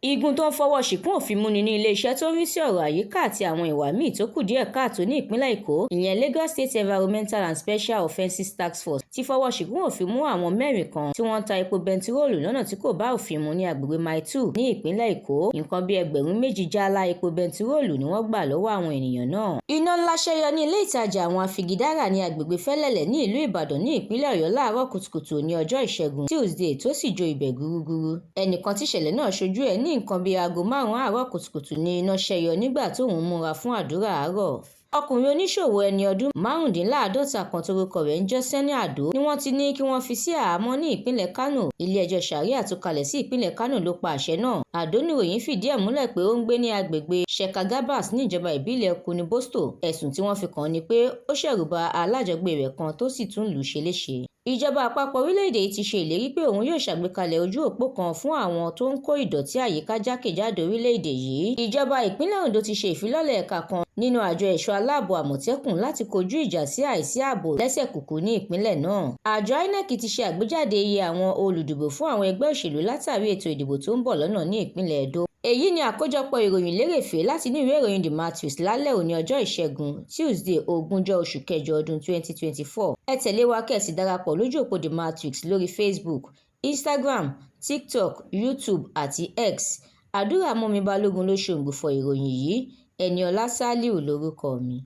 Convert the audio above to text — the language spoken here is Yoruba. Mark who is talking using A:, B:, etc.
A: Igun tó ń fọwọ́ ṣìkún òfin múni ní iléeṣẹ́ tó ń rí sí ọ̀rọ̀ àyíká àti àwọn ìwà míì tó kù díẹ̀ káàtó ní ìpínlẹ̀ Èkó, ìyẹn Lagos State Environmental and Special Offences Task Force, ti fọwọ́ ṣìkún òfin mú àwọn mẹ́rin kan tí wọ́n ń ta epo bẹntiróòlù lọ́nà tí kò bá òfin mu ní agbègbè Mile 2 ní ìpínlẹ̀ Èkó. Nǹkan bíi ẹgbẹ̀rún 2 jálá epo bẹntiróòlù ni wọ́n gbà lọ́wọ́ àwọn ènìyàn náà. Iná ńlá ṣẹ́yọ ní ilé ìtajà àwọn afigidára ní agbègbè Fẹ́lẹ́lẹ̀ ní ìlú Ìbàdàn ní ìpínlẹ̀ Ọ̀yọ́ láàárọ̀ kùtùkùtù ní ọjọ́ Ìṣẹ́gun Tuesday tó sì jó ibẹ̀ gúrúgúrú. Ẹnìkan tíṣẹ̀lẹ̀ náà ṣojú ẹ̀ ní nǹkan bíi aago 5 àárọ̀ kùtùkùtù ní iná ṣẹ́yọ nígbà tóun múra fún àdúrà àárọ̀. Ọkùnrin oníṣòwò ẹni ọdún 55 kan torúkọ rẹ̀ ń jẹ́ Sẹ́ni Àdó ni wọ́n ti ní kí wọ́n fi sí àhámọ́ ní ìpínlẹ̀ Kánò. Ilé-ẹjọ́ Ṣàríà tó kalẹ̀ sí ìpínlẹ̀ Kánò ló pa àṣẹ náà. Àdó níròyìn fìdí ẹ̀ múlẹ̀ pé ó ń gbé ní agbègbè Sheka Gabas ní ìjọba ìbílẹ̀ Kuni Bosto. Ẹ̀sùn tí wọ́n fi kàn án ni pé ó ṣẹ̀rùba alájọgbé rẹ̀ kan tó sì tún lù ú ṣe léṣe. Ìjọba àpapọ̀ orílẹ̀-èdè yìí ti ṣe ìlérí pé òun yóò ṣàgbékalẹ̀ ojú òpó kan fún àwọn tó ń kó ìdọ̀tí àyíká jákèjádò orílẹ̀-èdè yìí. Ìjọba ìpínlẹ̀ Ondo ti ṣe ìfilọ́lẹ̀ ẹ̀ka kan nínú àjọ ẹ̀ṣọ́ aláàbò Àmọ̀tẹ́kùn láti kojú ìjà sí àìsí ààbò lẹ́sẹ̀kùkú ní ìpínlẹ̀ náà. Àjọ INEC ti ṣe àgbéjáde iye àwọn olùdìbò fún àwọn ẹgbẹ́ òṣèlú látàrí ètò ìdìbò tó ń bọ̀ lọ́nà ní ìpínlẹ̀ Edo. Èyí ni àkójọpọ̀ ìròyìn lérèfé láti inú ìwé ìròyìn The Matrix lálẹ́ òní ọjọ́ Ìṣẹ́gun Tuesday 20 oṣù kẹjọ ọdún 2024. Ẹ tẹ̀lé wa kẹ́ sì darapọ̀ lójú òpó The Matrix lórí Facebook, Instagram, TikTok, YouTube àti X. Àdúrà mọ́mi Balógun ló ṣòǹgbùfọ̀ ìròyìn yìí. Ẹniọlá Sálíù lórúkọ mi.